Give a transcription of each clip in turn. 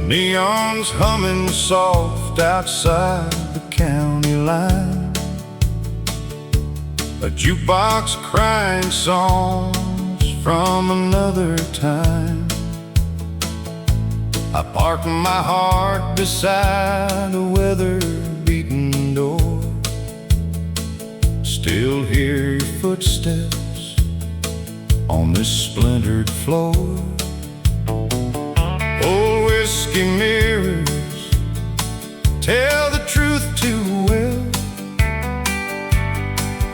Neon's humming soft outside the county line. A jukebox crying songs from another time. I park my heart beside a weather-beaten door. Still hear your footsteps on this splintered floor. Old whiskey mirrors tell the truth too well.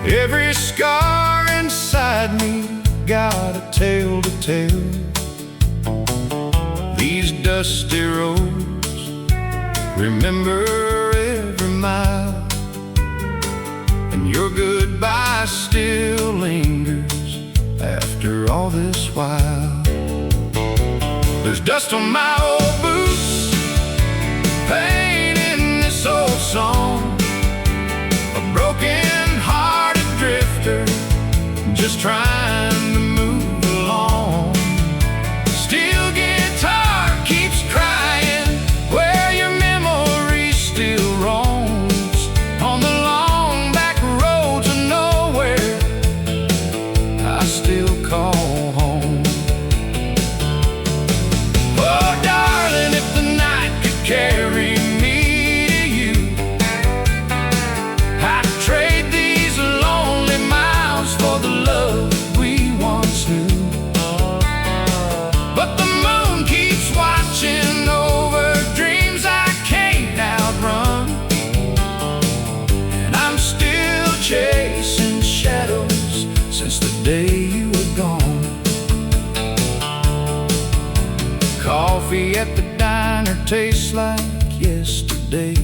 Every scar inside me got a tale to tell. These dusty roads remember every mile, and your goodbye still lingers after all this while. There's dust on my old boots, pain in this old song. A broken-hearted drifter just trying to move along. Steel guitar keeps crying where your memory still roams. On the long back roads of nowhere, I still call home. Oh darling, if the night could carry me to you, I'd trade these lonely miles for the love we once knew. But the moon keeps watching over dreams I can't outrun, and I'm still chasing shadows since the day you were gone. Coffee at the diner tastes like yesterday.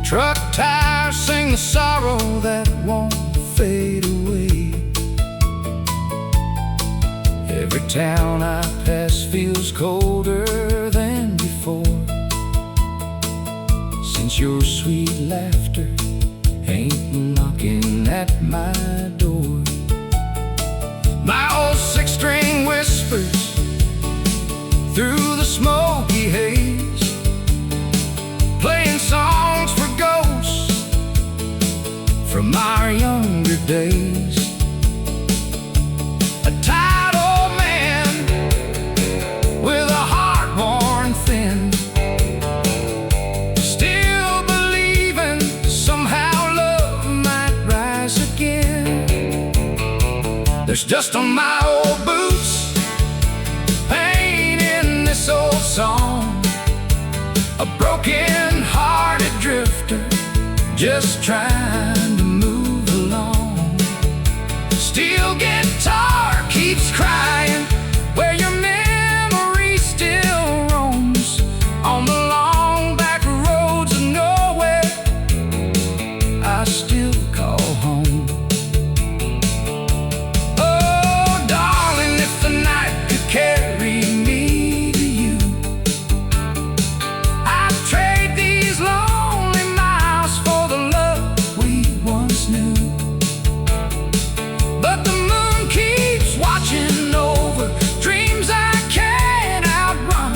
Truck tires sing the sorrow that won't fade away. Every town I pass feels colder than before, since your sweet laughter ain't knocking at my door. My old six-string whispers through the smoky haze, playing songs for ghosts from our younger days. A tired old man with a heart worn thin, still believing somehow love might rise again. There's dust on my old boots, pain in this old song. A broken-hearted drifter just trying to move along. Steel guitar keeps crying where your memory still roams. On the long back roads of nowhere, I still call home. Oh darling, if the night could carry me to you, I'd trade these lonely miles for the love we once knew. But the moon keeps watching over dreams I can't outrun,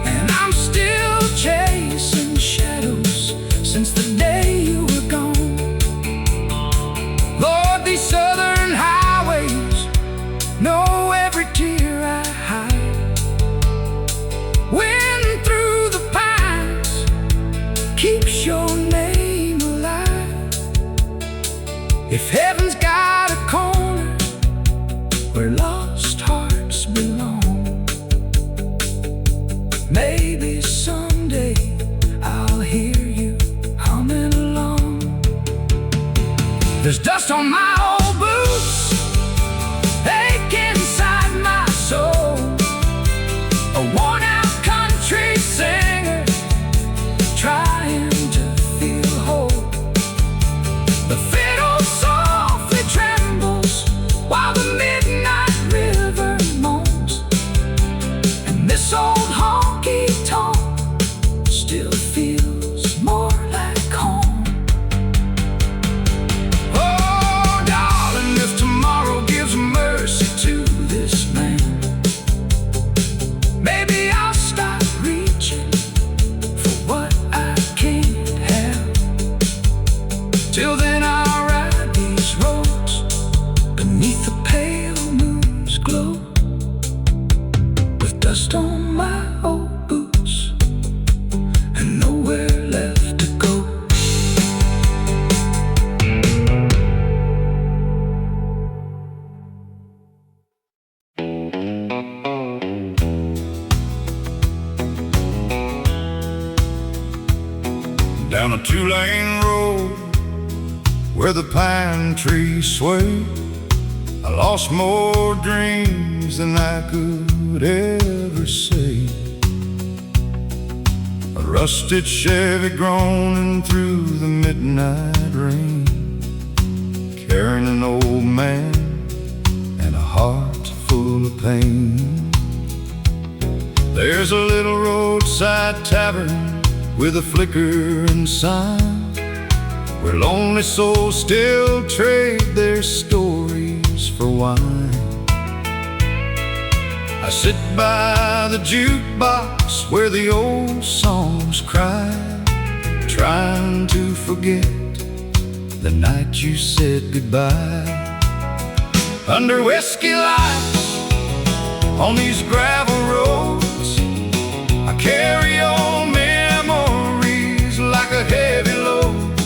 and I'm still chasing shadows since the day you were gone. Lord, these southern highways know every tear I hide. Wind through the pines keeps your name alive. If heaven's got a corner where lost hearts belong, maybe someday I'll hear you humming along. There's dust on my old boots, ache inside my soul. A worn-out country singer trying to feel whole. The fiddle softly trembles while the midnight river moans, and this old honky-tonk still feels more like home. Oh dust on my old boots and nowhere left to go. Down a two-lane road where the pine trees sway, I lost more dreams than I could ever say. A rusted Chevy groaning through the midnight rain, carrying an old man and a heart full of pain. There's a little roadside tavern with a flickering sign, where lonely souls still trade their stories for wine. I sit by the jukebox where the old songs cry, trying to forget the night you said goodbye. Under whiskey lights on these gravel roads, I carry on memories like a heavy load.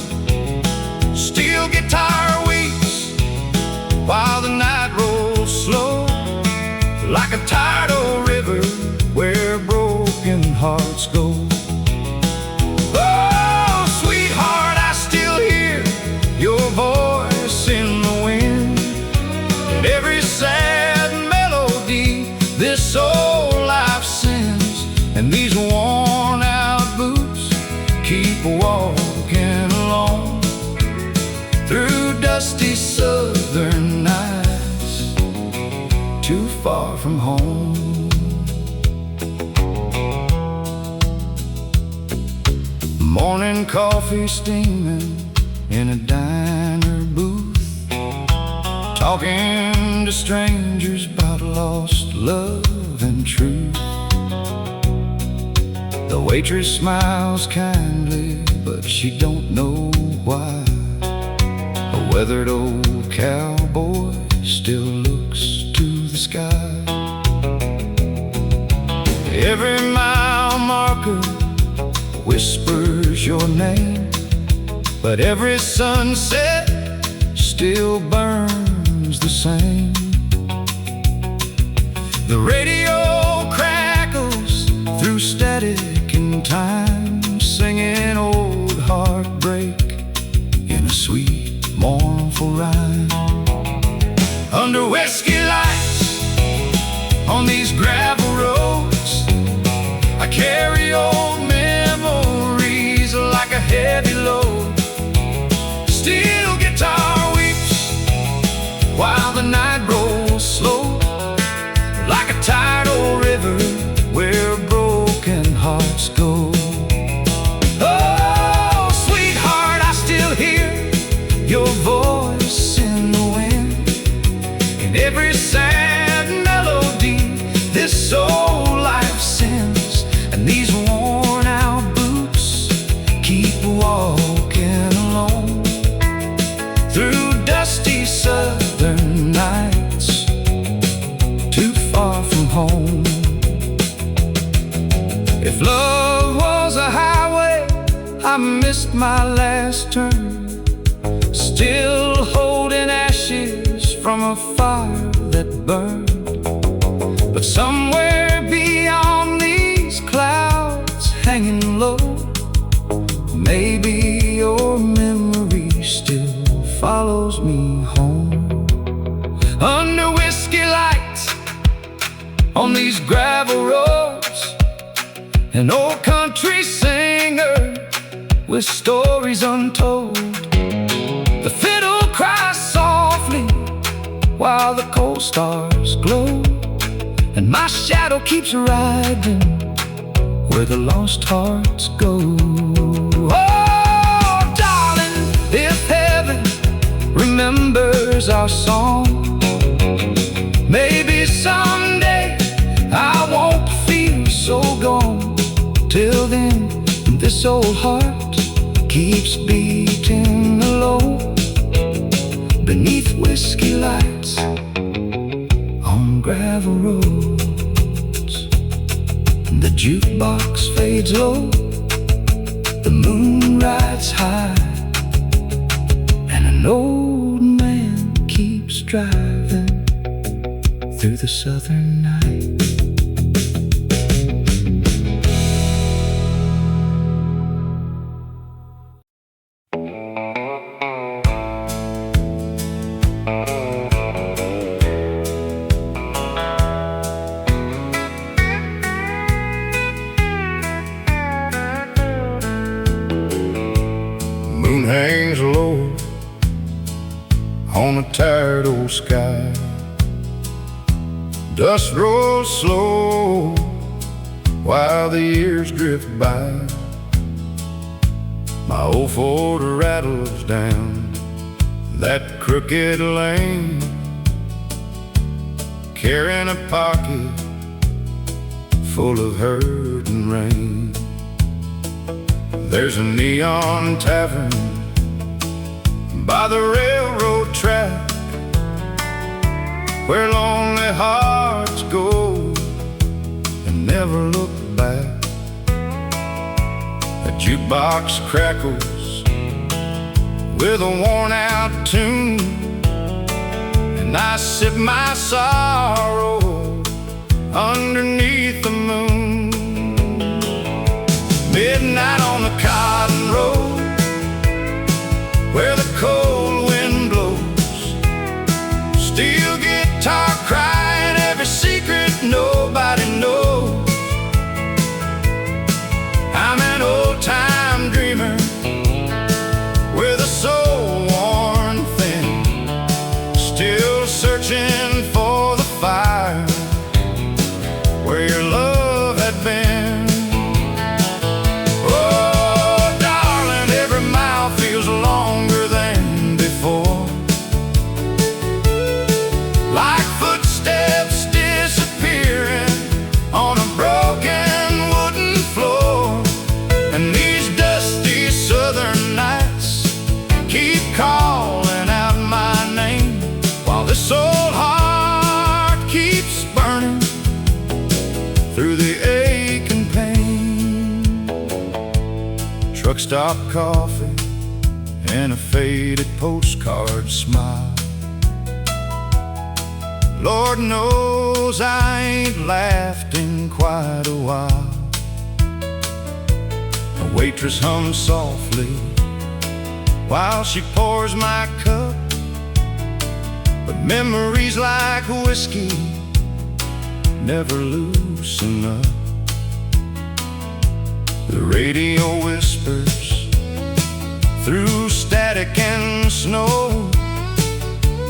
Steel guitar weeps while the night rolls slow, like a tired old river where broken hearts go. Oh, sweetheart, I still hear your voice in the wind, and every sad melody this old life sends. And these worn out boots keep walking along through dusty southern nights, too far from home. Morning coffee steaming in a diner booth, talking to strangers about lost love and truth. The waitress smiles kindly, but she don't know why. A weathered old cowboy still looks to the sky. Every mile marker whispers your name, but every sunset still burns the same. The radio crackles through static and time, singing old heartbreak in a sweet, mournful rhyme. Under whiskey lights on these gravel roads, I carry old memories like a heavy load. Steel guitar weeps while the night rolls slow, like a tired old river where broken hearts go. Oh, sweetheart, I still hear your voice in the wind, in every sad melody this old life sends. And these worn out boots keep walking alone through dusty southern nights, too far from home. If love was a highway, I missed my last turn, still holding ashes from a fire that burned. But somewhere beyond these clouds hanging low, maybe your memory still follows me home. Under whiskey lights on these gravel roads, an old country singer with stories untold. The fiddle cries softly while the cold stars glow, and my shadow keeps riding where the lost hearts go. Oh, darling, if heaven remembers our song, maybe someday I won't feel so gone. Till then, this old heart keeps beating alone beneath whiskey lights on gravel roads. The jukebox fades low, the moon rides high, and an old man keeps driving through the southern night. Moon hangs low on a tired old sky. Dust rolls slow while the years drift by. My old Ford rattles down that crooked lane, carrying a pocket full of hurt and rain. There's a neon tavern by the railroad track where lonely hearts go and never look back. A jukebox crackles with a worn-out tune, and I sip my sorrow underneath the moon. Midnight on the cotton road where the cold wind blows, steel guitar crying every secret nobody knows. I'm an old-time dreamer with a soul worn thin, still searching for the fire where your love had been. Oh, darling, every mile feels longer than before, like footsteps disappearing on a broken wooden floor. And these dusty southern nights keep calling out my name, while this old heart keeps burning through the ache and pain. Truck stop coffee and a faded postcard smile. Lord knows I ain't laughed in quite a while. A waitress hums softly while she pours my cup, but memories like whiskey never loosen up. The radio whispers through static and snow,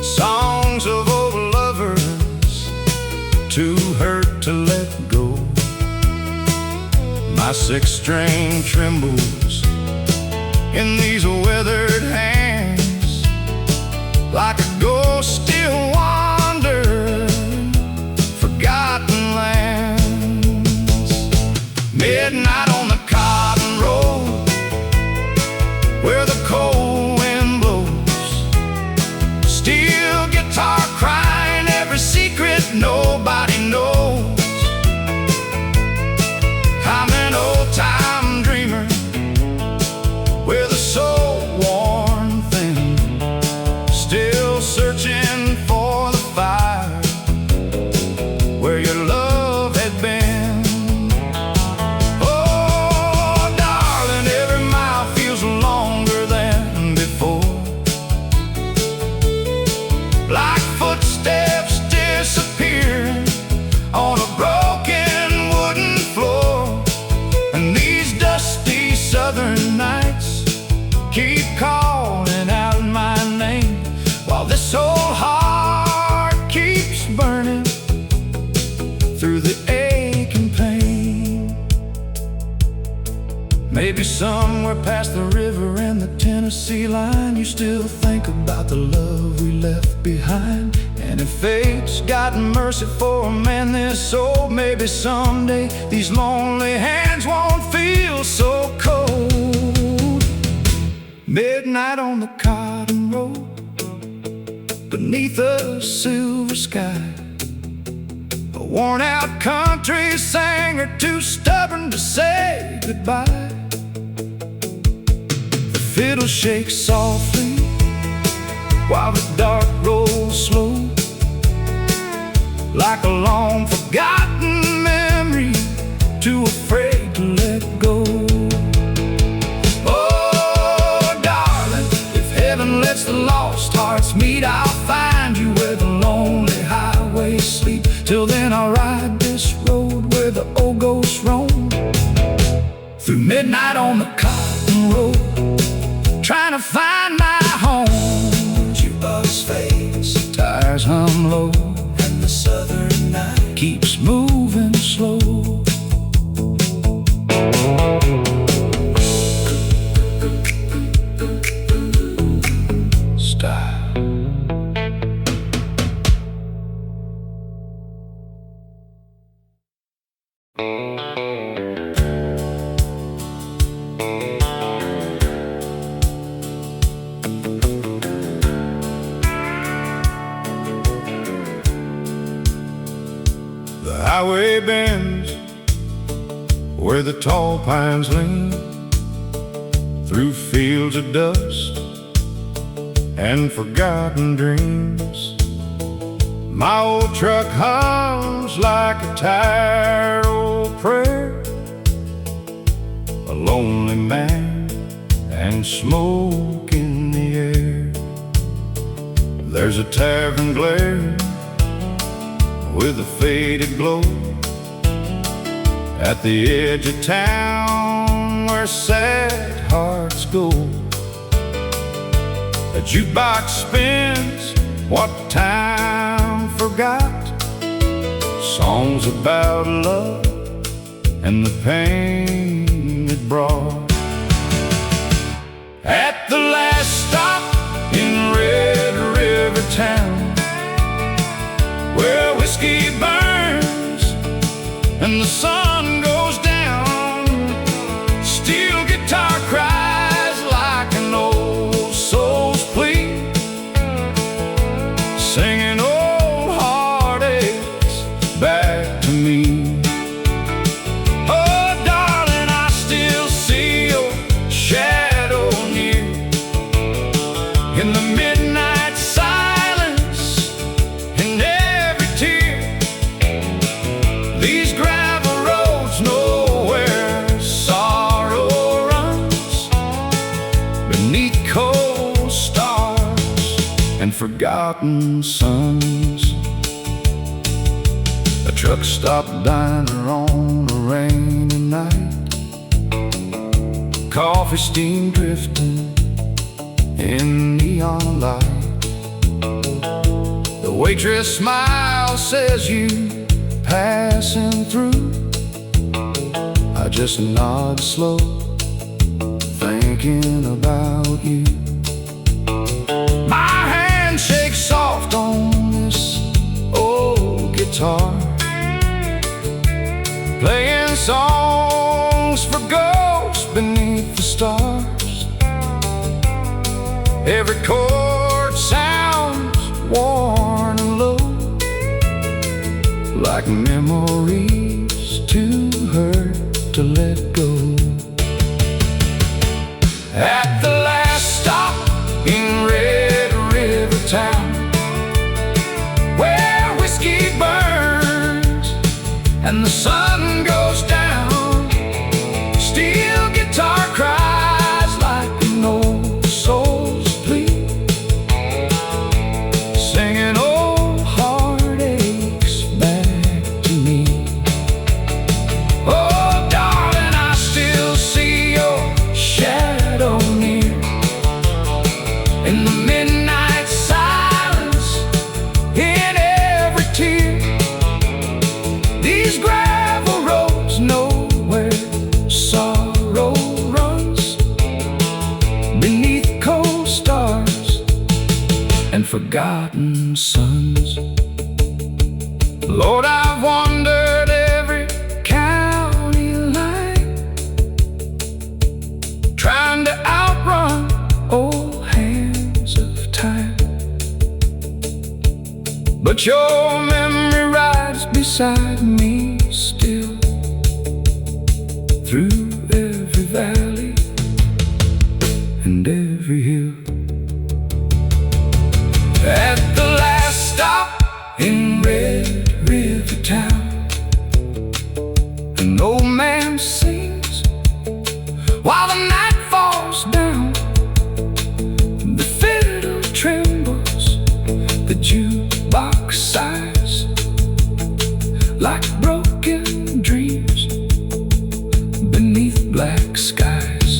songs of old lovers too hurt to let go. My sixth string trembles in these weathered hands, like a ghost still wanders forgotten lands. Midnight on the cotton road where the cold wind blows, steel guitar crying every secret nobody knows. I'm an old-time dreamer with a soul worn thin, still searching for the fire where your love had been. Oh, darling, every mile feels longer than before, like footsteps disappearing on a broken wooden floor. And these dusty southern nights keep calling out my name, while this old heart keeps burning through the ache and pain. Maybe somewhere past the river and the Tennessee line, you still think about the love we left behind. And if fate's got mercy for a man this old, maybe someday these lonely hands won't feel so cold. Midnight on the cotton road beneath a silver sky, a worn out country singer, too stubborn to say goodbye. The fiddle shakes softly while the dark rolls slow, like a long forgotten memory, too afraid to let go. Oh, darling, if heaven lets the lost hearts meet, I'll find you where the lonely highways sleep. Till then I'll ride this road where the old ghosts roam, through midnight on the cotton road, trying to find my home. Jukebox fades, tires hum low, and the southern night keeps moving slow. The highway bends where the tall pines lean, through fields of dust and forgotten dreams. My old truck hums like a tired old prayer, a lonely man and smoke in the air. There's a tavern glare with a faded glow at the edge of town where sad hearts go. A jukebox spins what time forgot, songs about love and the pain it brought. At the last stop in Red River Town, where whiskey burns and the sun goes down, steel guitar cries like an old soul's plea, singing old heartaches back to me. Oh, darling, I still see your shadow near in the midnight silence and every tear. These gravel roads know where sorrow runs, beneath cold stars and forgotten suns. A truck stop diner on a rainy night, coffee steam drifting in neon light. The waitress smiles, says you passing through. I just nod slow, thinking about you. My hand shakes soft on this old guitar, playing songs for ghosts beneath the stars. Every chord sounds worn and low, like memories too hurt to let go. At the last stop in Red River Town, where whiskey burns and the sun goes down, steel guitar cries like an old soul's plea, singing old heartaches back to me. Oh, darling, I still see your shadow near in the midnight silence, in every tear. These gravel roads know where sorrow runs, beneath cold stars and forgotten suns. Lord, I've wandered every county line, trying to outrun old hands of time. But your memory rides beside beside me still, through every valley and every hill. At the last stop in Red River Town, an old man sings while the night falls down. The fiddle trembles, the jukebox sighs like broken dreams beneath black skies.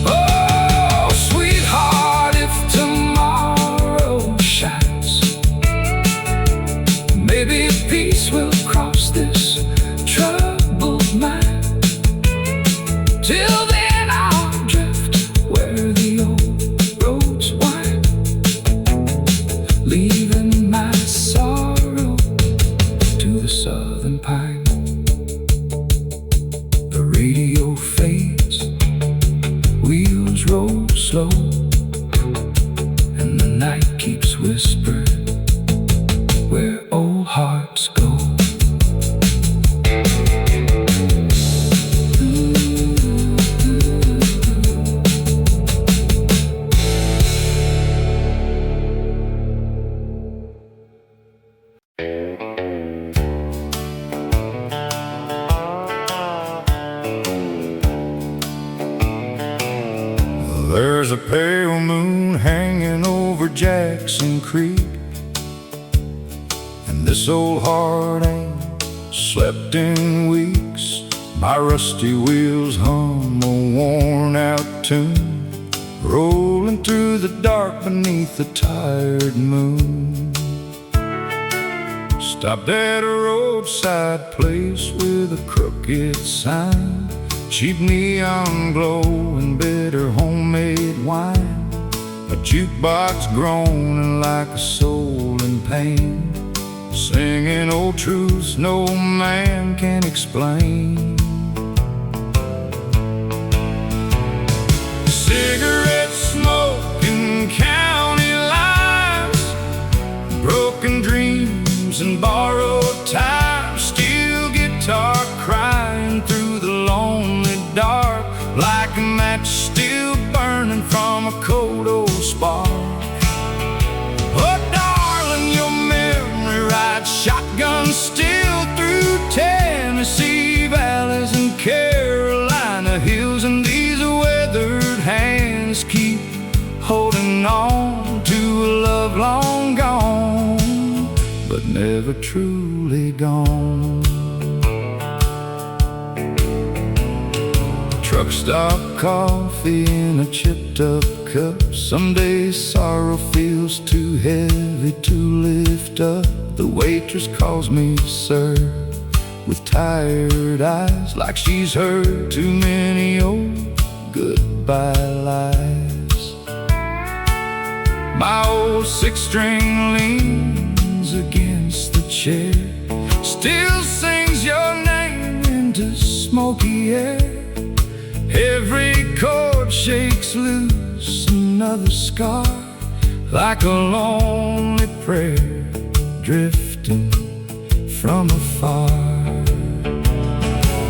Oh, sweetheart, if tomorrow shines, maybe peace will cross this troubled mind. Till then I'll drift where the old roads wind, leaving my sorrow to the southern pine. The radio fades, wheels roll slow, and the night keeps whispering where old hearts go. There's a pale moon hanging over Jackson Creek, and this old heart ain't slept in weeks. My rusty wheels hum a worn-out tune, rolling through the dark beneath the tired moon. Stopped at a roadside place with a crooked sign, cheap neon glow and bitter homemade wine. A jukebox groaning like a soul in pain, singing old truths no man can explain. Cigarette smoke and county lines, broken dreams and borrowed time, steel guitar crying through the lonely dark, like a match still burning from a cold old spark. Oh darling, your memory rides shotgun still through Tennessee valleys and Carolina hills, and these weathered hands keep holding on to a love long gone, but never truly gone. Truck stop coffee in a chipped up cup. Some days sorrow feels too heavy to lift up. The waitress calls me sir with tired eyes, like she's heard too many old goodbye lies. My old six-string leans against the chair, still sings your name into smoky air. Every chord shakes loose another scar, like a lonely prayer drifting from afar.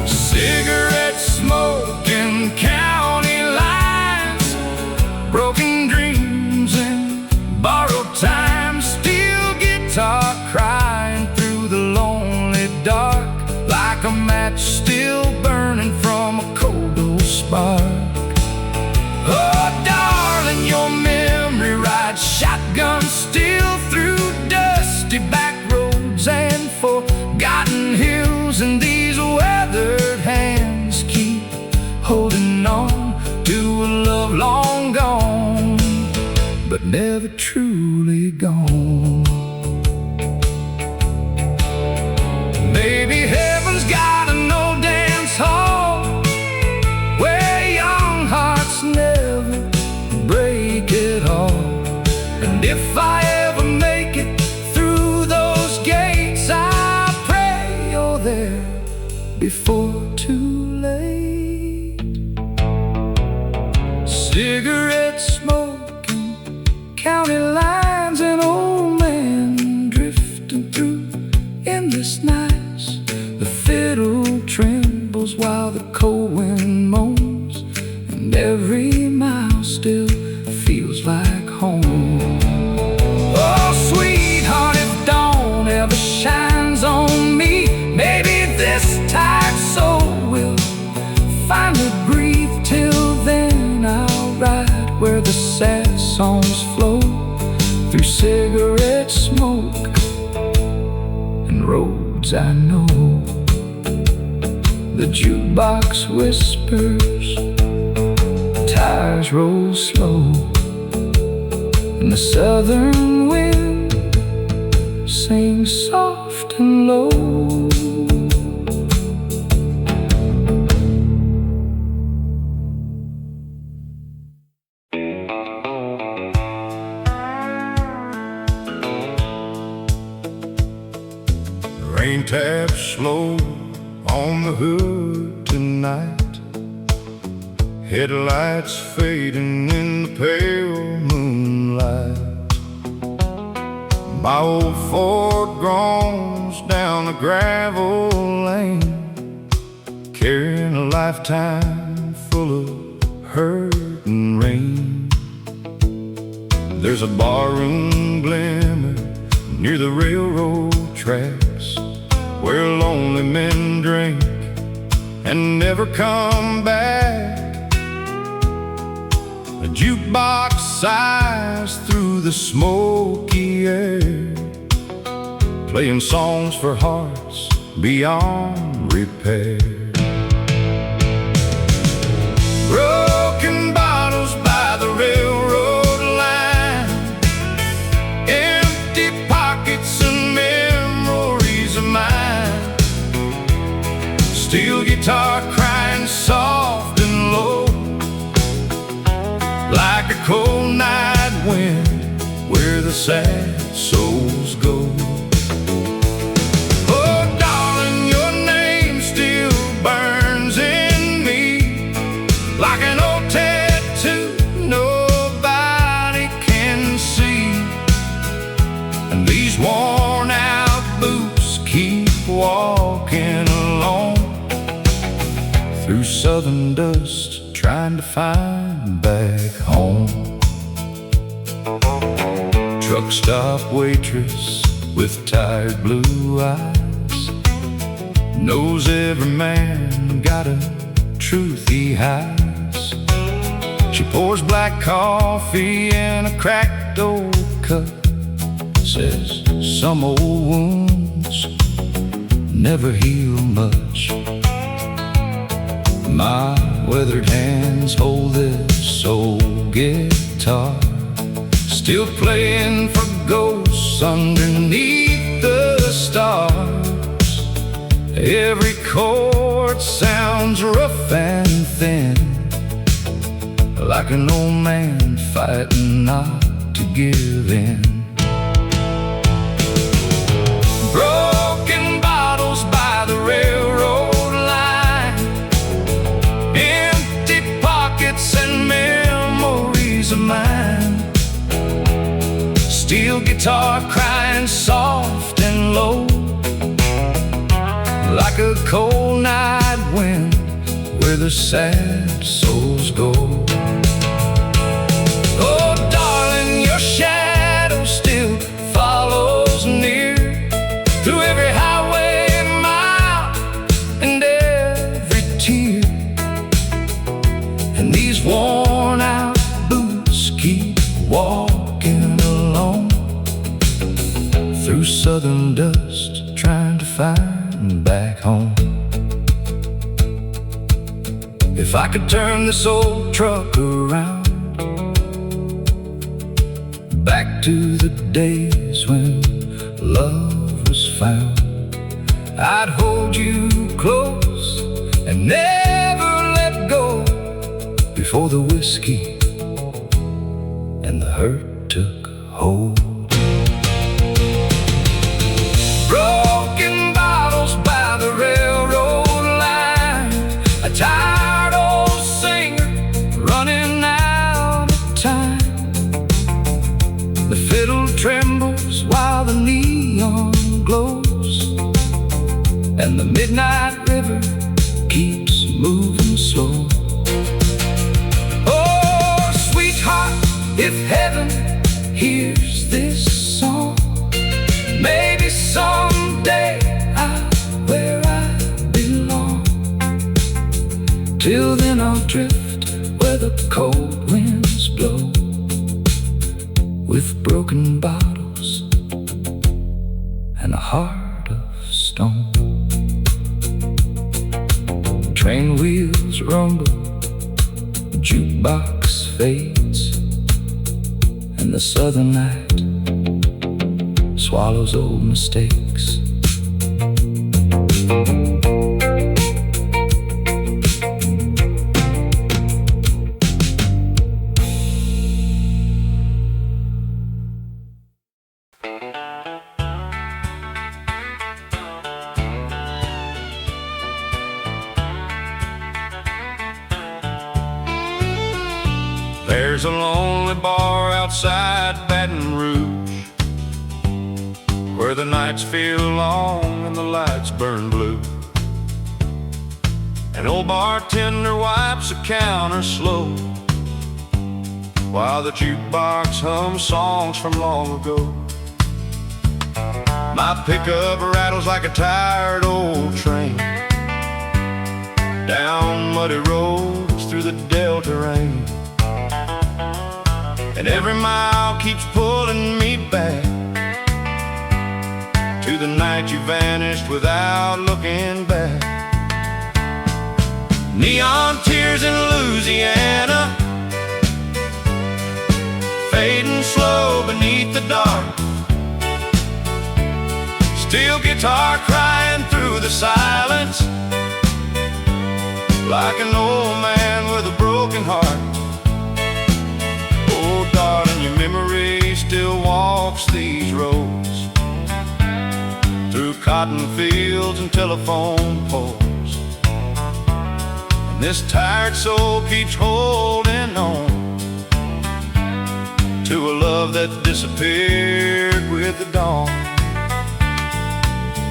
Cigarette smoke and county lines, broken dreams and borrowed time, steel guitar crying through the lonely dark, like a match still burning from a cold old spark. Oh darling, your memory rides shotgun still through dusty back roads and forgotten hills, and these weathered hands keep holding on to a love long gone, but never truly gone. Maybe heaven's got an old dance hall where young hearts never break at all. And if I ever make it through those gates, I pray you're there before too late. Cigarette smoke and county lines, an old man drifting through endless while the cold wind moans, and every mile still feels like home. Oh, sweetheart, if dawn ever shines on me, maybe this tired soul will finally breathe. Till then I'll ride where the sad songs flow, through cigarette smoke and roads I know. The jukebox whispers, tires roll slow, and the southern wind sings soft and low. Rain taps slow on the hood tonight, headlights fading in the pale moonlight. My old Ford groans down a gravel lane, carrying a lifetime full of hurt and rain. There's a barroom glimmer near the railroad tracks, where lonely men drink and never come back. A jukebox sighs through the smoky air, playing songs for hearts beyond repair. Broken bottles by the railroad line, empty pockets and memories of mine. Steel guitar crying soft and low, like a cold night wind where the sad souls go. Oh, darling, your name still burns in me, like an old tattoo nobody can see. And these worn out boots keep walking along through southern dust, trying to find back home. Truck stop waitress with tired blue eyes knows every man got a truth he hides. She pours black coffee in a cracked old cup, says some old wounds never heal much. My weathered hands hold this old guitar, still playing for ghosts underneath the stars. Every chord sounds rough and thin, like an old man fighting not to give in. Broken bottles by the railroad line, empty pockets and memories of mine. Steel guitar crying soft and low, like a cold night wind where the sad souls go. Oh, darling, your shadow still follows near, through every highway mile and every tear. And these worn out boots keep walking along through southern dust, trying to find back home. If I could turn this old truck around, back to the days when love was found, I'd hold you close and never let go, before the whiskey and the hurt took hold. Broken bottles by the railroad line, a tired old singer running out of time. The fiddle trembles while the neon glows, and the midnight river keeps moving slow. Oh, sweetheart, if heaven hears this song, maybe someday I'm where I belong. Till then I'll drift where the cold winds blow, with broken bottles and a heart of stone. Train wheels rumble, the jukebox fades, and the southern night swallows old mistakes. There's a lonely bar outside Baton Rouge, where the nights feel long and the lights burn blue. An old bartender wipes the counter slow, while the jukebox hums songs from long ago. My pickup rattles like a tired old train down muddy roads through the Delta rain, and every mile keeps pulling me back to the night you vanished without looking back. Neon tears in Louisiana, fading slow beneath the dark. Steel guitar crying through the silence, like an old man with a broken heart. Oh, darling, your memory still walks these roads, through cotton fields and telephone poles. And this tired soul keeps holding on to a love that disappeared with the dawn.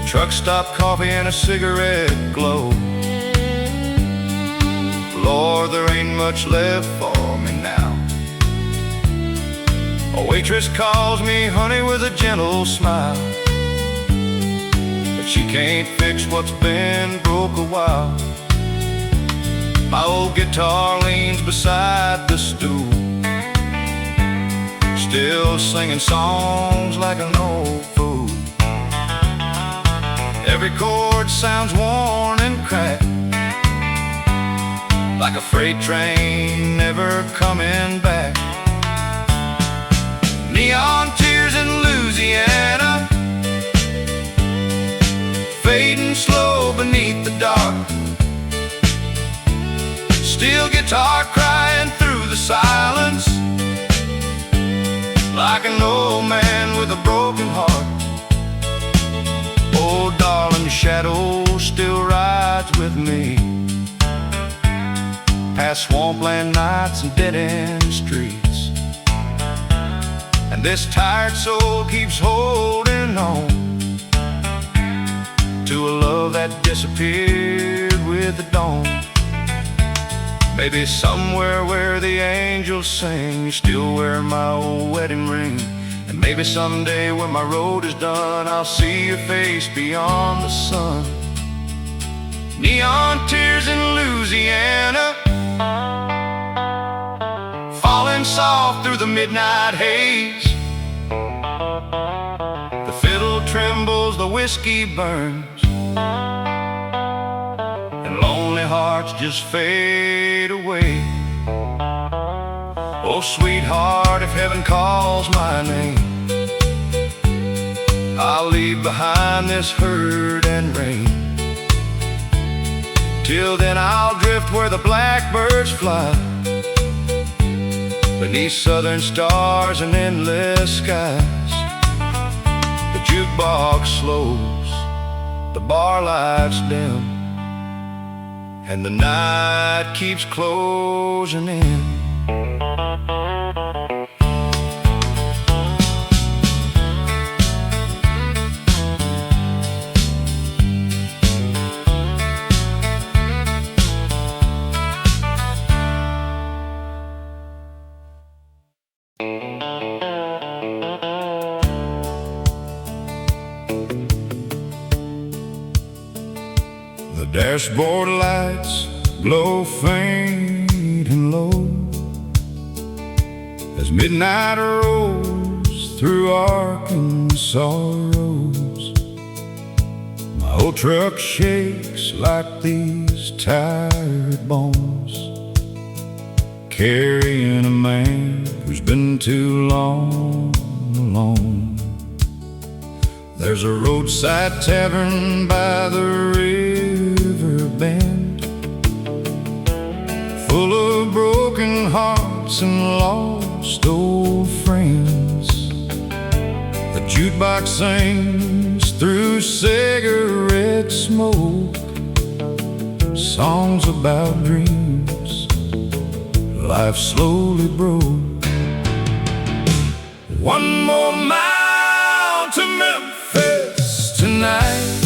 Truck stop coffee and a cigarette glow. Lord, there ain't much left for me now. A waitress calls me honey with a gentle smile, but she can't fix what's been broke a while. My old guitar leans beside the stool, still singing songs like an old fool. Every chord sounds worn and cracked, like a freight train never coming back. Neon tears in Louisiana, fading slow beneath the dark. Steel guitar crying through the silence, like an old man with a broken heart. Oh, darling, your shadow still rides with me, past swampland nights and dead-end streets. And this tired soul keeps holding on to a love that disappeared with the dawn. Maybe somewhere where the angels sing, you still wear my old wedding ring. And maybe someday when my road is done, I'll see your face beyond the sun. Neon tears in Louisiana, falling soft through the midnight haze. The fiddle trembles, the whiskey burns, and lonely hearts just fade away. Oh, sweetheart, if heaven calls my name, I'll leave behind this hurt and rain. Till then I'll drift where the blackbirds fly, beneath southern stars and endless skies. The jukebox slows, the bar lights dim, and the night keeps closing in. The dashboard lights glow faint and low as midnight rolls through Arkansas roads. My old truck shakes like these tired bones, carrying a man who's been too long alone. There's a roadside tavern by the river bend, full of broken hearts and lost old friends. The jukebox sings through cigarette smoke, songs about dreams life slowly broke. One more mile to Memphis tonight,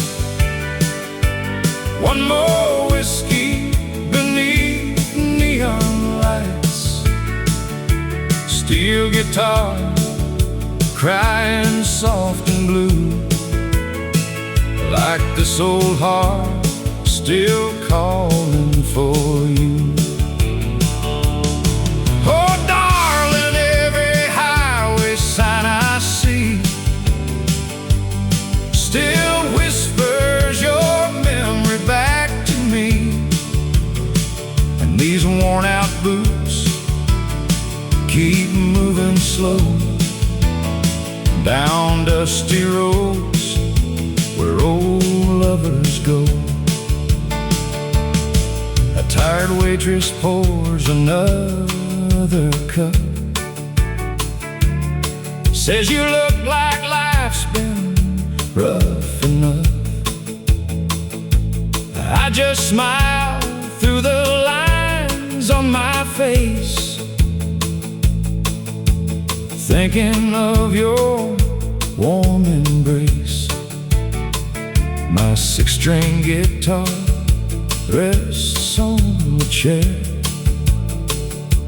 one more whiskey beneath neon lights, steel guitar crying soft and blue, like this old heart still calling for you. Oh darling, every highway sign I see still whispers your memory back to me. And these worn out boots keep moving slow down dusty roads where old lovers go. A tired waitress pours another cup, says you look like life's been rough enough. I just smile through the lines on my face, thinking of your warm embrace. My six-string guitar rests on the chair,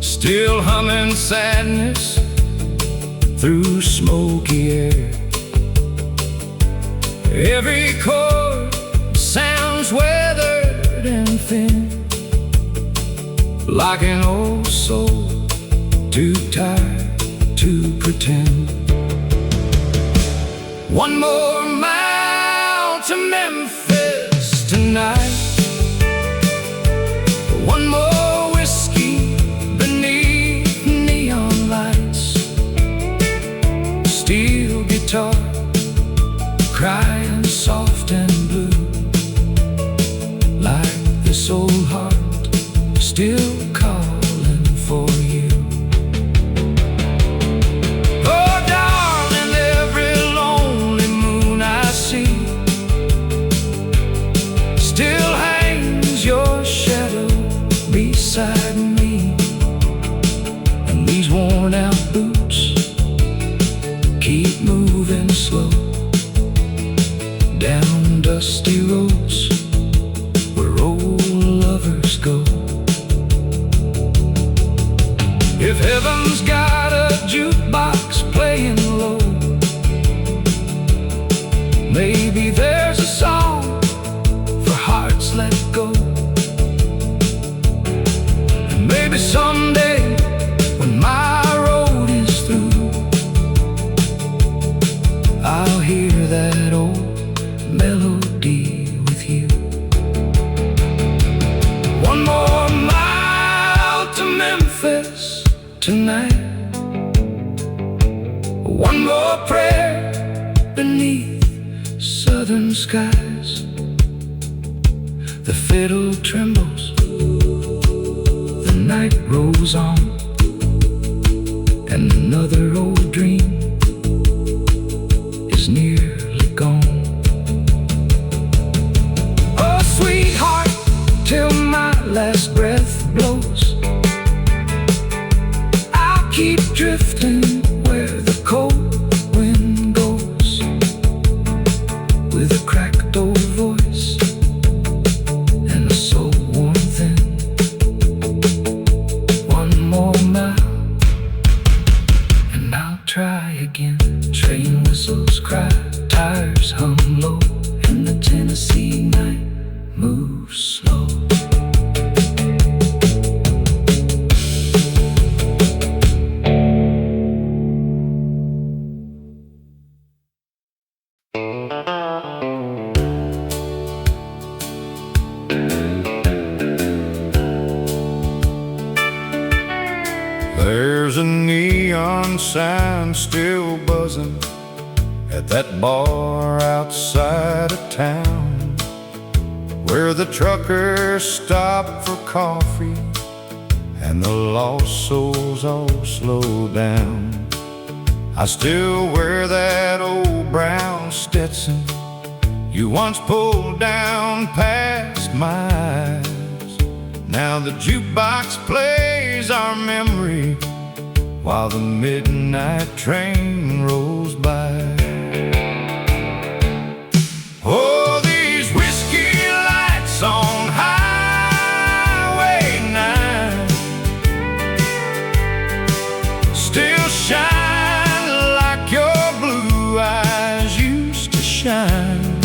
still humming sadness through smoky air. Every chord sounds weathered and thin, like an old soul too tired to pretend. One more mile to Memphis tonight, one more whiskey beneath neon lights, steel guitar crying soft and blue, like this old heart still calling for you. Oh darling, every lonely moon I see still hangs your shadow beside me. And these worn out boots keep moving slow down dusty roads where old lovers go. If heaven's got a jukebox playing low, maybe there's a song for hearts let go. And maybe someday when my road is through, I'll hear that old melody with you. One more mile to Memphis tonight, one more prayer beneath southern skies. The fiddle trembles, the night rolls on, and another old dream is nearly gone. Oh sweetheart, till my last breath blows, I'll keep drifting where the cold wind goes, with a cracked old voice and a soul worn thin. One more mile and I'll try again. Train whistles cry, tires hum low, and the Tennessee night moves move slow. There's a neon sign still buzzing at that bar outside of town, where the truckers stop for coffee and the lost souls all slow down. I still wear that old brown Stetson you once pulled down past my eyes. Now the jukebox plays our memory while the midnight train rolls by. Oh, these whiskey lights on Highway 9 still shine like your blue eyes used to shine.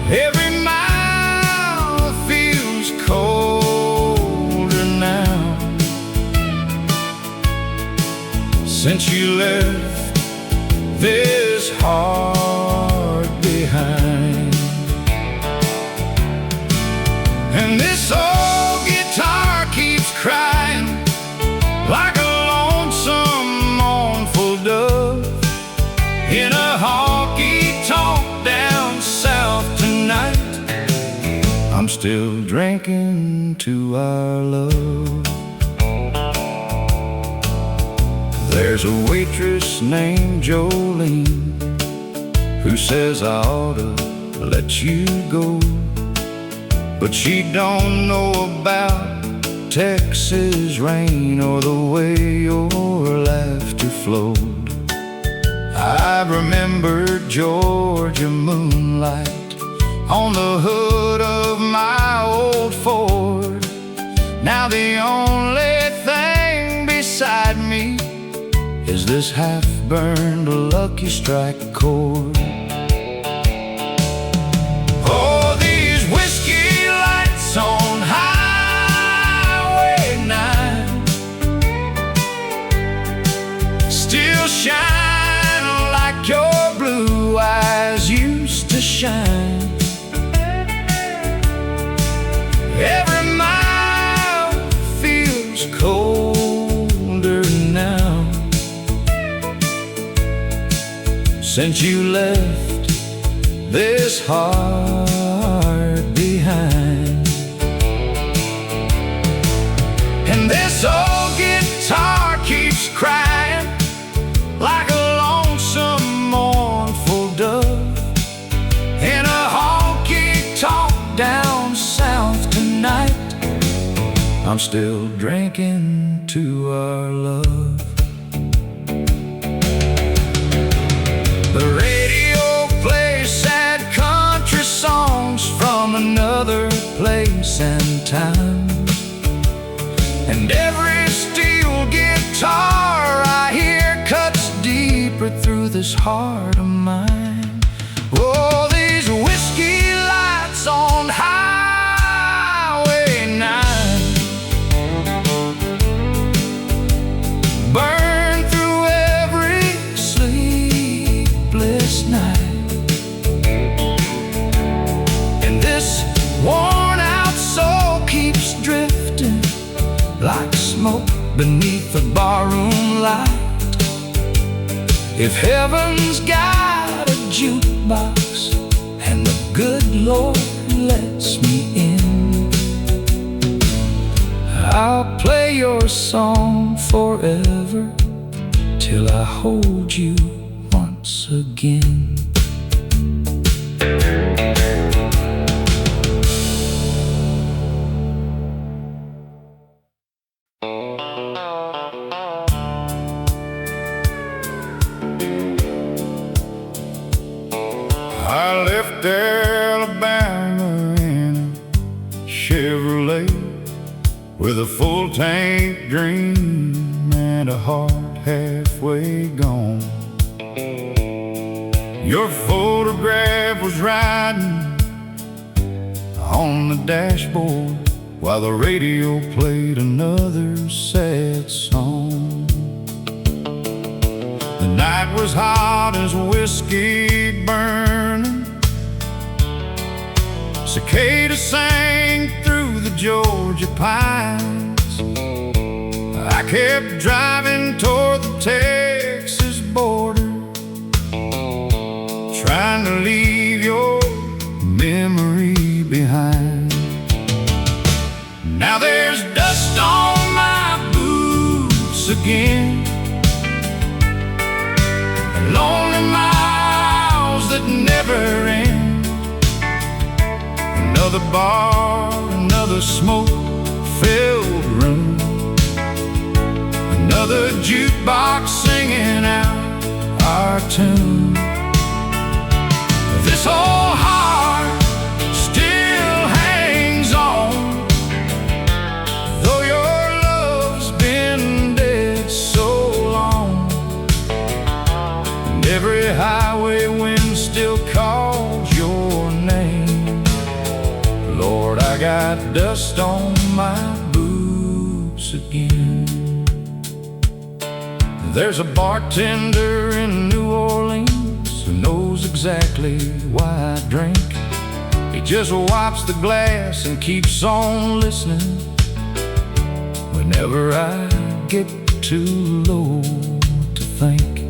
Every mile feels colder now since you left this heart behind. And this old guitar keeps crying like a lonesome mournful dove in a honky-tonk down south tonight. I'm still drinking to our love. There's a waitress named Jolene who says I ought to let you go, but she don't know about Texas rain or the way your laughter flowed. I remember Georgia moonlight on the hood of my old Ford. Now the only thing beside me is this half-burned Lucky Strike chord. Oh, these whiskey lights on Highway 9 still shine like your blue eyes used to shine. Every mile feels colder now since you left this heart behind. And this old guitar keeps crying like a lonesome mournful dove in a honky-tonk down south tonight. I'm still drinking to our love. The radio plays sad country songs from another place and time, and every steel guitar I hear cuts deeper through this heart of mine. Oh, these whiskey lights on Highway 9 burn through every sleepless night, and this worn-out soul keeps drifting like smoke beneath the barroom light. If heaven's got a jukebox and the good Lord lets me in, I'll play your song forever till I hold you once again. I left Alabama in a Chevrolet with a full tank dream and a heart halfway gone. Your photograph was riding dashboard while the radio played another sad song. The night was hot as whiskey burning. Cicadas sang through the Georgia pines. I kept driving toward the Texas border, trying to leave your memory behind. Now there's dust on my boots again, and lonely miles that never end. Another bar, another smoke-filled room, another jukebox singing out our tune. This whole heart still hangs on, though your love's been dead so long. And every highway wind still calls your name. Lord, I got dust on my boots again. There's a bartender in New Orleans who knows exactly why I drink. He just wipes the glass and keeps on listening whenever I get too low to think.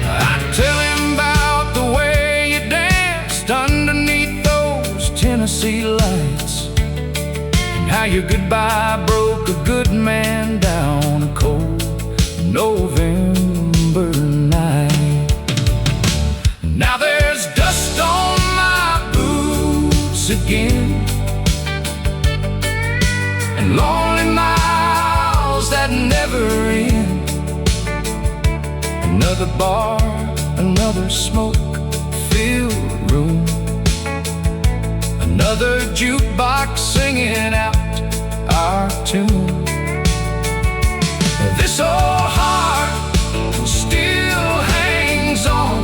I tell him about the way you danced underneath those Tennessee lights, and how your goodbye broke a good man down a cold November night. Now there's dust on my boots again, and lonely miles that never end. Another bar, another smoke-filled room, another jukebox singing out our tune. This old heart still hangs on,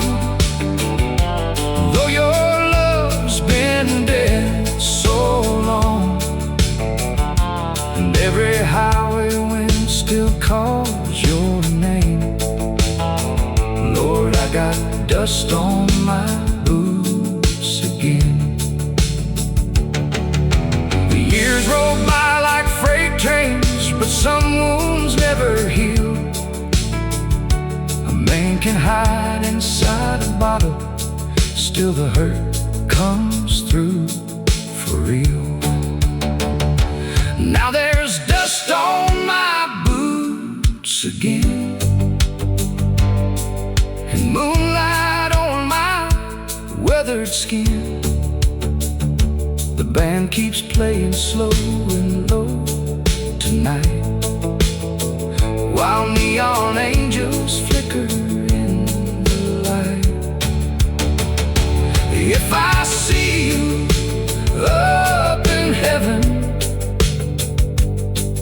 though your love's been dead so long. And every highway wind still calls your name. Lord, I got dust on my boots again. The years roll by like freight trains, but some wounds never heal. A man can hide inside a bottle, still the hurt comes through for real. Now there's dust on my boots again, and moonlight on my weathered skin. The band keeps playing slow and low tonight, while neon angels flicker in the light. If I see you up in heaven,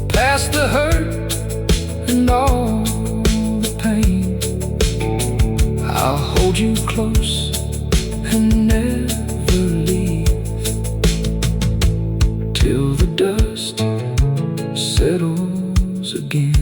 past the hurt and all the pain, I'll hold you close and never leave till the dust settles again.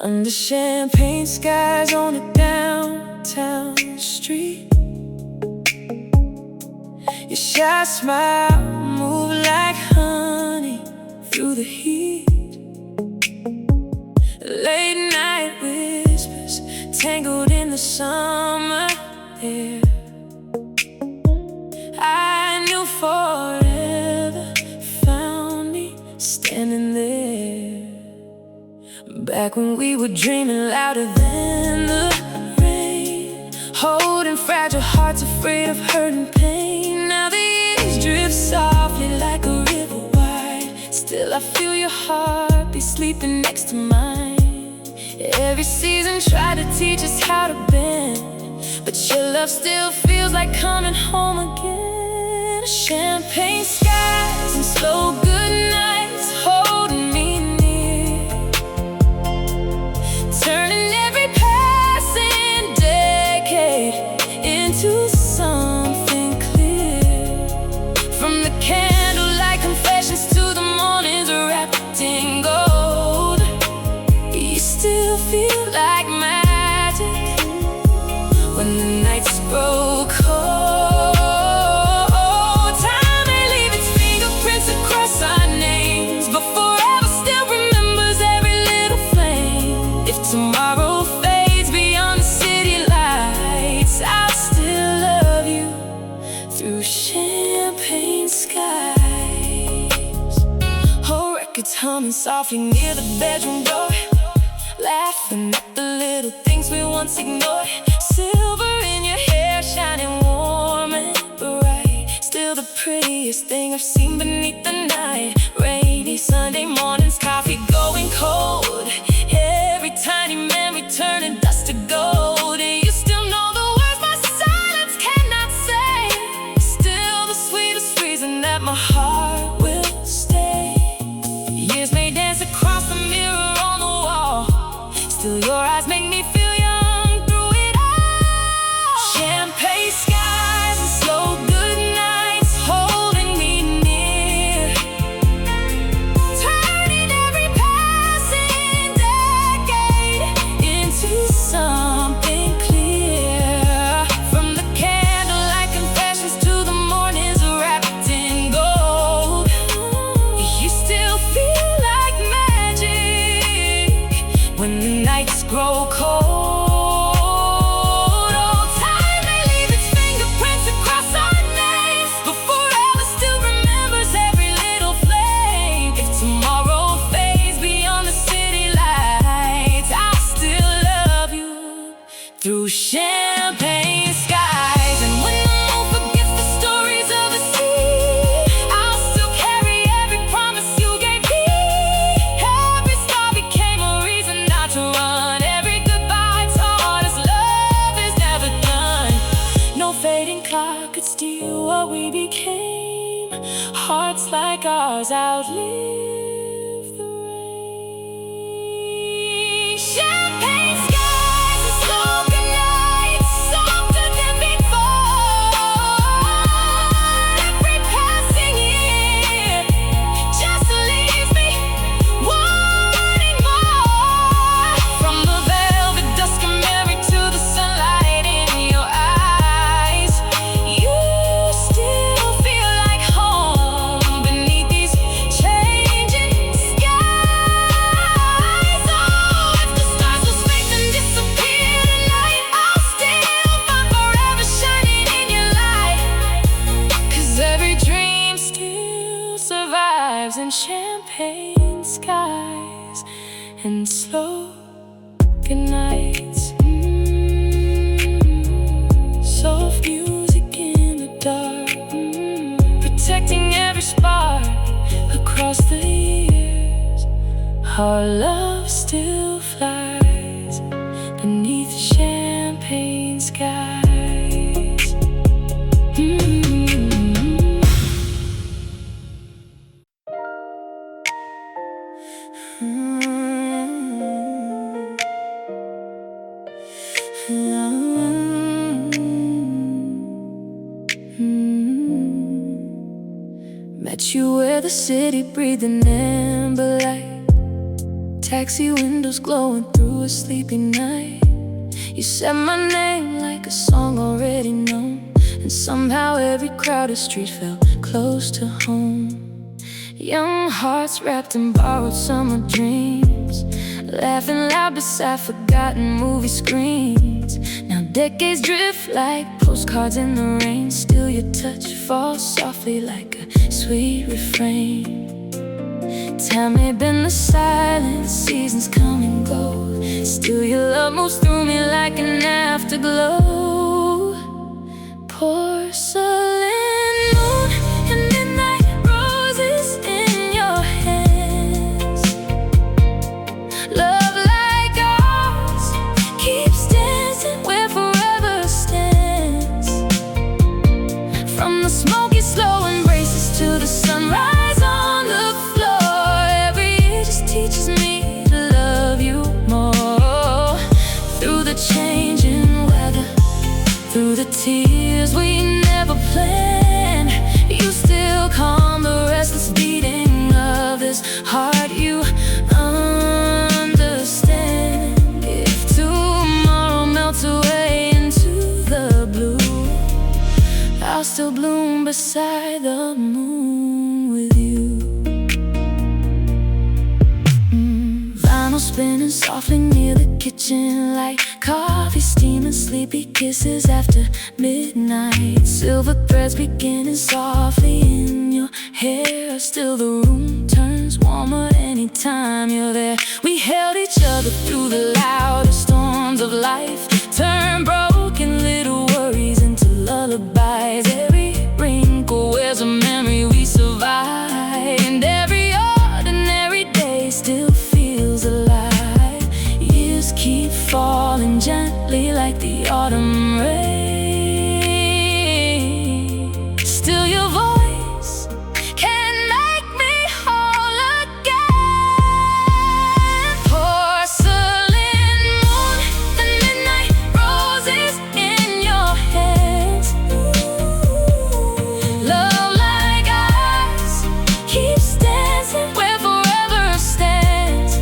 Under champagne skies on a downtown street, your shy smile moved like honey through the heat. Late night whispers tangled in the summer air. I knew forever found me standing there. Back when we were dreaming louder than the rain, holding fragile hearts afraid of hurting pain. Now the years drift softly like a river wide. Still I feel your heart be sleeping next to mine. Every season tried to teach us how to bend, but your love still feels like coming home again. Champagne skies and slow good nights holding me near, turning every passing decade into something clear. From the candlelight confessions to the mornings wrapped in gold, you still feel like magic when the nights grow cold. Time may leave its fingerprints across our names, but forever still remembers every little flame. If tomorrow fades beyond the city lights, I'll still love you through champagne skies. Oh, records humming softly near the bedroom door, laughing at the little things we once ignored. Silver in your hair, shining warm and bright. Still the prettiest thing I've seen beneath the night. Rainy Sunday mornings, coffee going cold, every tiny memory turning dust to gold. And you still know the words my silence cannot say. Still the sweetest reason that my heart will stay. Years may dance across the mirror on the wall, still your eyes make me feel young through it all. Champagne skies and slow good nights holding me near, turning every passing decade into something clear. From the candlelight confessions to the mornings wrapped in gold, you still feel like magic when the nights grow cold. Oh, time may leave its fingerprints across our names, but forever still remembers every little flame. If tomorrow fades beyond the city lights, I'll still love you through champagne skies. And when the moon forgets the stories of the sea, I'll still carry every promise you gave me. Every star became a reason not to run. Every goodbye taught us love is never done. No fading clock could steal what we became. Hearts like ours outlive the rain. Champagne skies and slow good nights, softer than before. Every passing year just leaves me wanting more. From the velvet dusk of memory to the sunlight in your eyes, you still feel like home beneath these changing skies. Oh, if the stars lose faith and disappear tonight, I'll still find forever shining in your light. 'Cause every dream still survives in champagne skies and slow good nights. Soft music in the dark, protecting every spark across the years. Our love still flies beneath champagne skies. Met you where the city breathed an amber light, taxi windows glowing through a sleepy night. You said my name like a song already known, and somehow every crowded street felt close to home. Young hearts wrapped in borrowed summer dreams, laughing loud beside forgotten movie screens. Now decades drift like postcards in the rain, still your touch falls softly like a sweet refrain. Time may bend the silence, seasons come afterglow. Porcelain moon and midnight roses in your hands. Love like ours keeps dancing where forever stands. From the smoky slow embraces to the sunrise on the floor, every year just teaches me to love you more. Through the changing weather, through the tears we never planned, you still calm the restless beating of this heart. You understand. If tomorrow melts away into the blue, I'll still bloom beside the moon with you. Vinyl spinning softly near the kitchen light, coffee steaming, sleepy kisses after midnight. Silver threads beginning softly in your hair. Still the room turns warmer anytime you're there. We held each other through the loudest storms of life, turned broken little worries into lullabies. Every wrinkle wears a memory we survived, and every ordinary day still feels alive. Years keep falling gently like the autumn rain. Still your voice can make me whole again. Porcelain moon and midnight roses in your hands. Love like ours keeps dancing where forever stands.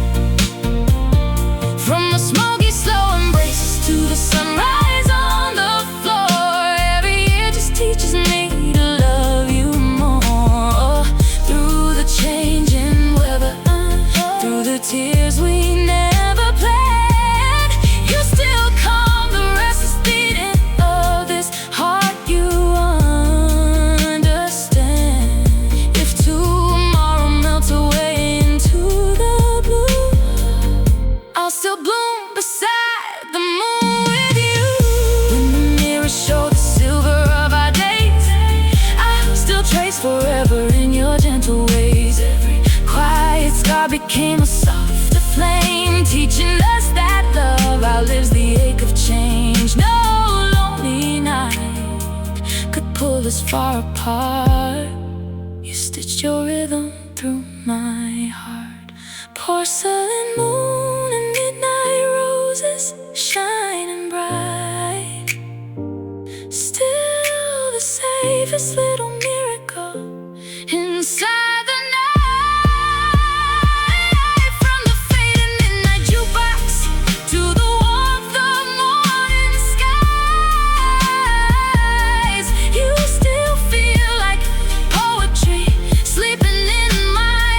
From the smoky slow embraces to the sunrise on the floor, every year just teaches me to love you more. Through the changing weather, through the tears we never planned, you still calm the restless beating of this heart. You understand. If tomorrow melts away into the blue, I'll still bloom beside the moon with you. When the mirrors show the silver of our days, I'll still trace forever in your gentle ways. Every quiet scar became a softer flame, teaching us that love outlives the ache of change. No lonely night could pull us far apart. You stitched your rhythm through my heart. Porcelain moon and midnight roses shining bright. Still the safest little miracle inside the night. From the fading midnight jukebox to the warmth of morning skies, you still feel like poetry sleeping in my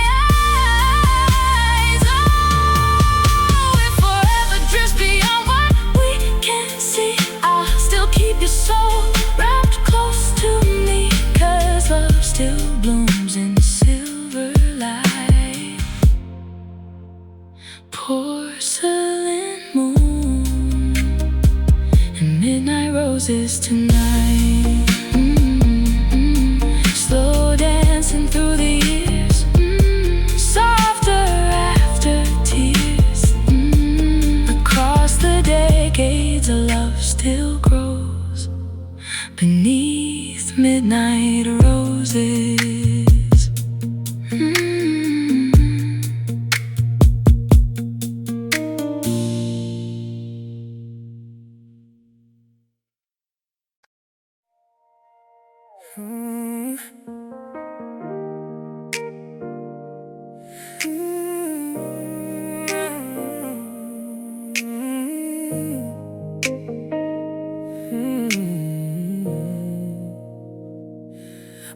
eyes. Oh, if forever drifts beyond what we can see, I'll still keep your soul wrapped close to me, 'cause love still blooms in silver light. Porcelain moon and midnight roses tonight. Slow dancing through the years, softer after tears. Across the decades, a love still grows beneath midnight roses.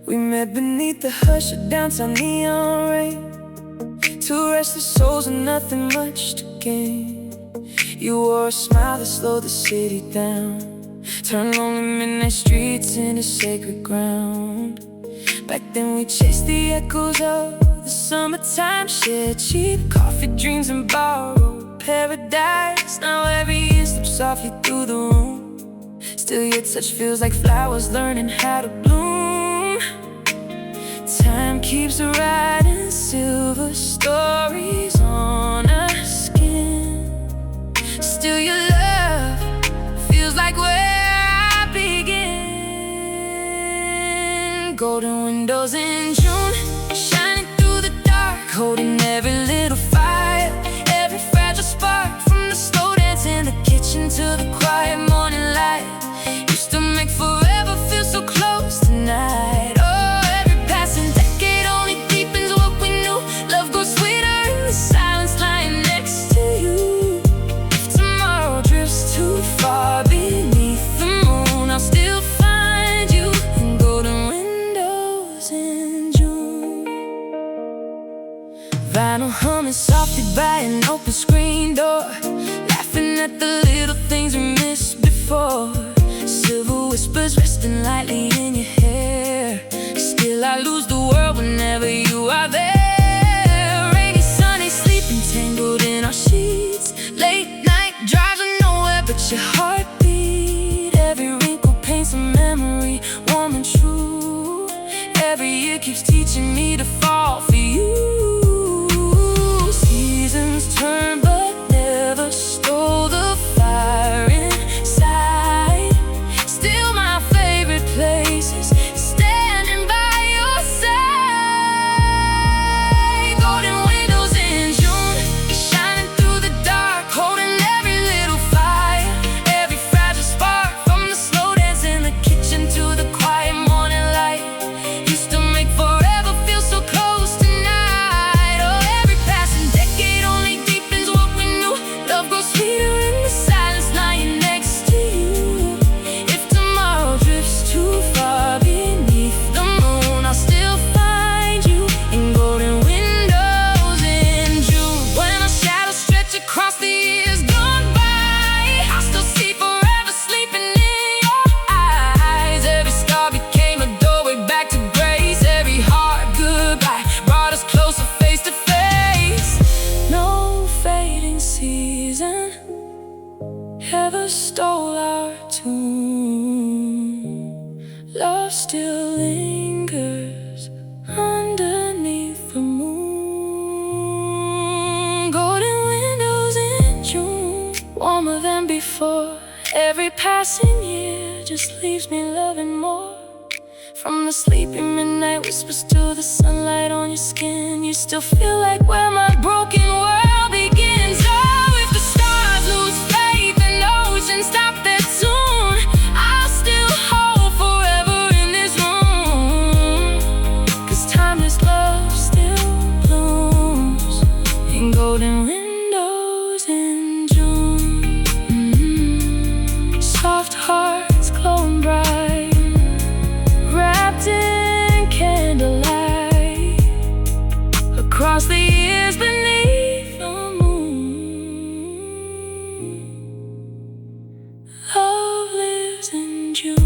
We met beneath the hush of downtown neon rain, two restless souls with nothing much to gain. You wore a smile that slowed the city down, turned lonely midnight streets into sacred ground. Back then we chased the echoes of the summertime, shared cheap coffee dreams and borrowed paradise. Now every year slips softly through the room, Still your touch feels like flowers learning how to bloom. Time keeps writing silver stories on our skin. Still your love feels like where I begin. Golden windows in June, shining through the dark, holding every little fire, every fragile spark. From the slow dance in the kitchen to the quiet morning light, you still make forever feel so close tonight. Oh, every passing decade only deepens what we knew. Love grows sweeter in the silence lying next to you. If tomorrow drifts too far beneath the moon, I'll still find you in golden windows in June. Vinyl humming softly by an open screen door, laughing at the little things we missed before. Silver whispers resting lightly in your hair. Still I lose the world whenever you are there. Rainy, sunny, sleeping tangled in our sheets. Late night drives are nowhere but your heartbeat. Every wrinkle paints a memory, warm and true. Every year keeps teaching me to fall for you. Seasons turn but never stole the fire inside. Still my favorite places, standing by your side. Golden windows in June, shining through the dark, holding every little fire, every fragile spark. From the slow dance in the kitchen to the quiet morning light, you still make forever feel so close tonight. Oh, every passing decade only deepens what we knew. Love grows sweeter in the silence lying next to you. If tomorrow drifts too far beneath the moon, I'll still find you in golden windows in June. When our shadows stretch across the years gone by, I still see forever sleeping in your eyes. Every scar became a doorway back to grace. Every hard goodbye brought us closer face to face. No fading season ever stole our tune. Love still lingers underneath the moon. Golden windows in June, warmer than before. Every passing year just leaves me loving more. From the sleepy midnight whispers to the sunlight on your skin, you still feel like where my broken world begins. Oh, if the stars lose faith and oceans stop their tune, I'll still hold forever in this room. 'Cause timeless love still blooms in golden windows in June. Soft hearts glowing bright, wrapped in candlelight, across the years beneath the moon. Love lives in June.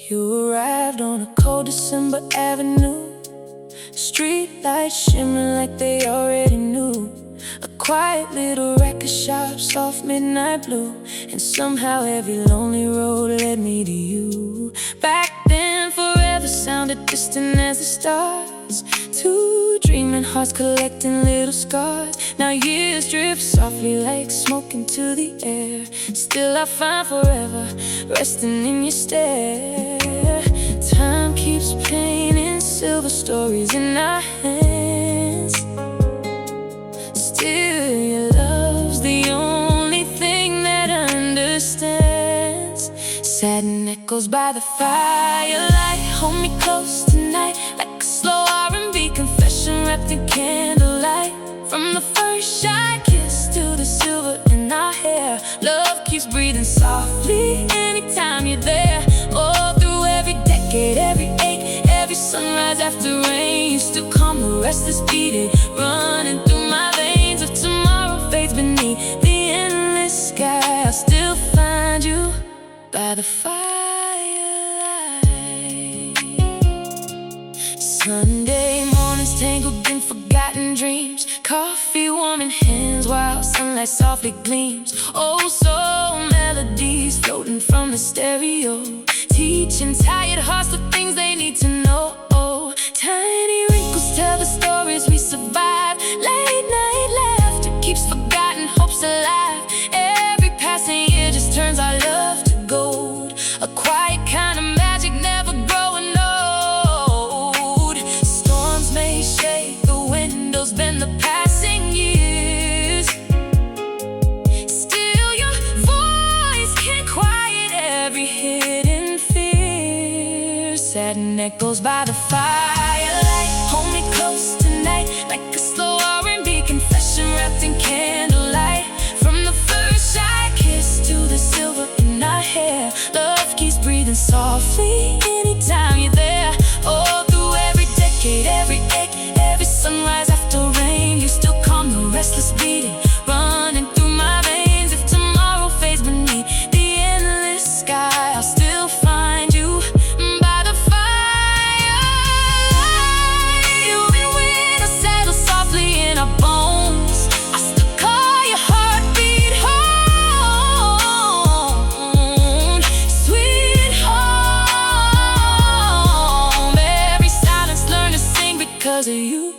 You arrived on a cold December avenue. Street lights shimmer like they already knew. A quiet little record shop, soft midnight blue. And somehow every lonely road led me to you. Back then forever sounded distant as the stars. Two dreaming hearts collecting little scars. Now years drift softly like smoke into the air. Still I find forever resting in your stare. Time keeps painting silver stories in our hands. Still your love's the only thing that understands. Satin echoes by the firelight, hold me close tonight, like a slow R&B confession wrapped in candlelight. From the first shy kiss to the silver in our hair, love keeps breathing softly anytime you're there. after rain, you still calm the restless beating running through my veins. If tomorrow fades beneath the endless sky, I'll still find you by the firelight. Sunday mornings tangled in forgotten dreams, coffee warm in hands while sunlight softly gleams. Oh, soul melodies floating from the stereo, teaching tired hearts the things they need to know. Oh, tiny wrinkles tell the stories we survived. Late night laughter keeps forgotten hopes alive. Every passing year just turns our love to gold, a quiet kind of magic never growing old. Storms may shake the windows, bend the passing years, still your voice can quiet every hidden fear. Satin echoes by the firelight, hold me close tonight, like a slow R&B confession wrapped in candlelight. From the first shy kiss to the silver in our hair, love keeps breathing softly anytime you're there. Oh, through every decade, every ache, every sunrise after rain, you still calm the restless beating running through my veins. If tomorrow fades beneath the endless sky, I'll still find you by the firelight. When winter settles softly in our bones, I still call your heartbeat home, sweet home. Every silence learned to sing because of you.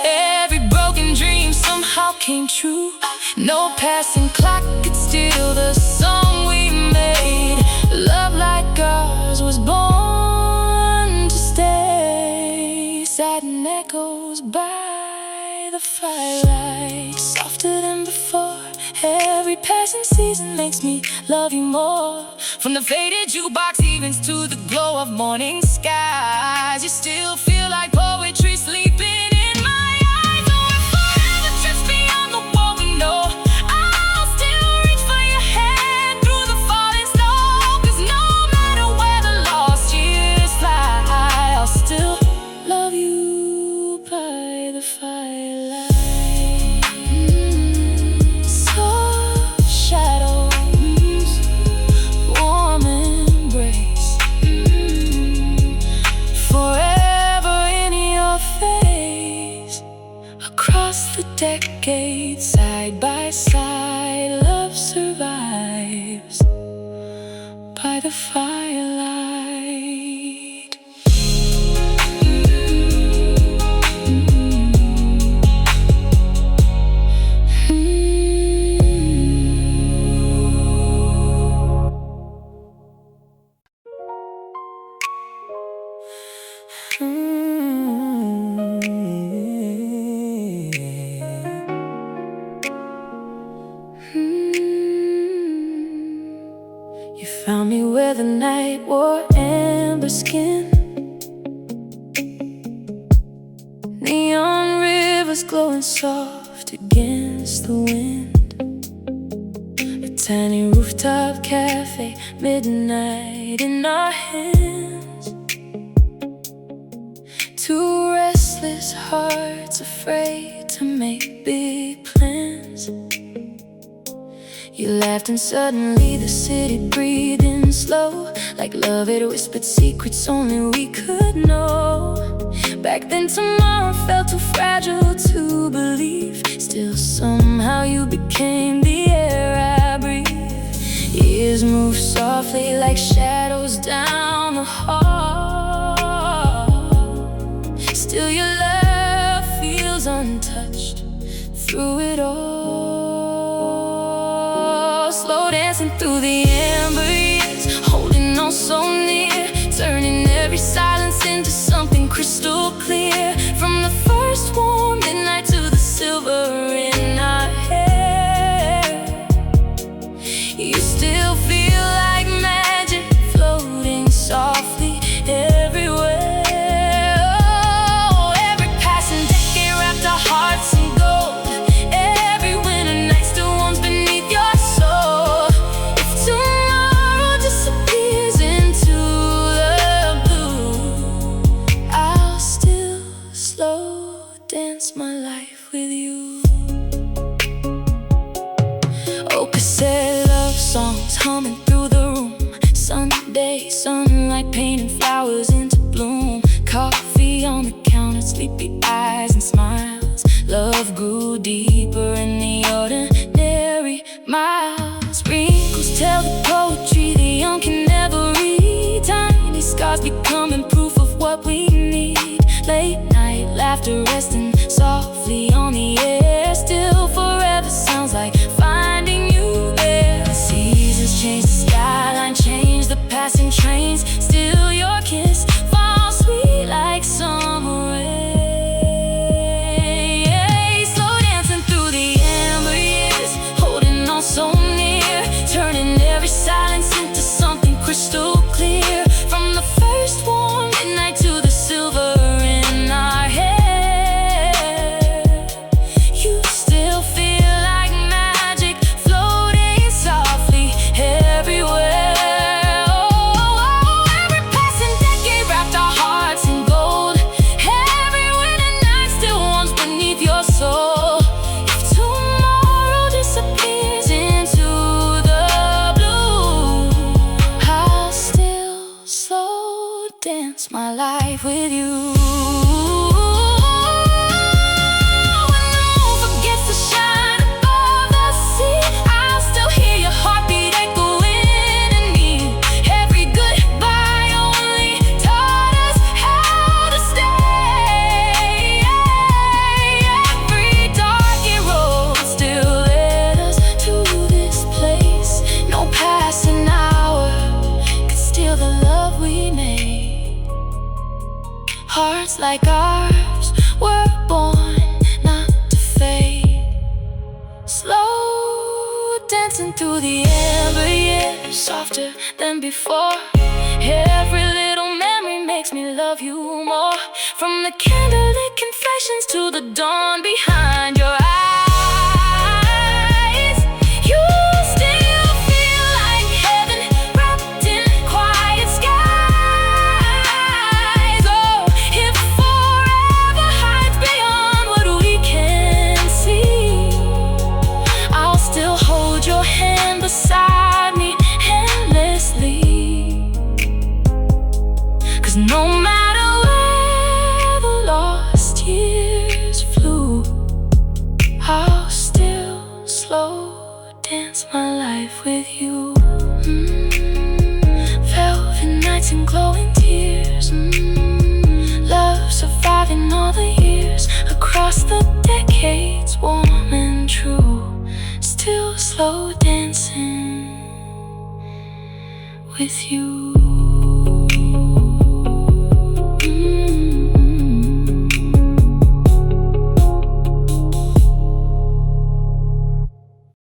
Every broken dream somehow came true. No passing clock could steal the song we made. Love like ours was born to stay. Satin echoes by the firelight, softer than before. Every passing season makes me love you more. From the faded jukebox evenings to the glow of morning skies, you still feel like poetry sleeping in my eyes. Oh, if forever drifts beyond the wall we know, I'll still reach for your hand through the falling snow. 'Cause no matter where the lost years fly, I'll still love you by the firelight. Soft shadows, warm embrace, forever in your face. Across the decades, side by side, love survives by the firelight. You found me where the night wore amber skin, neon rivers glowing soft against the wind. A tiny rooftop cafe, midnight in our hands. Two restless hearts afraid to make big plans. You laughed and suddenly the city breathed in slow, like love had whispered secrets only we could know. Back then tomorrow felt too fragile to believe. Still somehow you became the air I breathe. Years move softly like shadows down the hall. Still your love feels untouched through it all. Slow dancing through the amber years, holding on so near, turning every silence into something crystal clear. From the first warm midnight to the silver in our hair, you still feel like magic floating softly everywhere. Oh, every passing decade wrapped our hearts in gold. Every winter night still warms beneath your soul. If tomorrow disappears into the blue, I'll coming through the room. Sunday sunlight painting flowers into bloom. Coffee on the counter, sleepy eyes and smiles. Love grew deeper in the ordinary miles. Wrinkles tell the poetry the young can never read. Tiny scars becoming proof of what we need. Late night laughter resting softly on the air. Still forever sounds like finding you there. The seasons change, the skyline change, the passing trains. Still your kiss falls sweet like summer rain. Slow dancing through the amber years, holding on so near, turning every silence into something crystal clear. From the first warm midnight to the silver in our hair, you still feel like magic floating softly everywhere. Oh, every passing decade wrapped our hearts in gold. Every winter night still warms beneath your soul. If tomorrow disappears into the blue, I'll still slow dance my life with you. When the moon forgets to shine above the sea, I'll still hear your heartbeat echoing in me. Every goodbye only taught us how to stay. Every dark road still led us to this place. No passing hour could steal the love we made. Hearts like ours were born not to fade. Slow dancing through the amber years, softer than before. Every little memory makes me love you more. From the candlelit confessions to the dawn behind your eyes, you still feel like heaven wrapped in quiet skies. Oh, if forever hides beyond what we can see, I'll still hold your hand beside me endlessly. 'Cause no matter where the lost years flew, I'll still slow dance my life with you. Velvet nights and glowing tears. Love surviving all the years, across the decades, warm and true. Still slow dancing with you.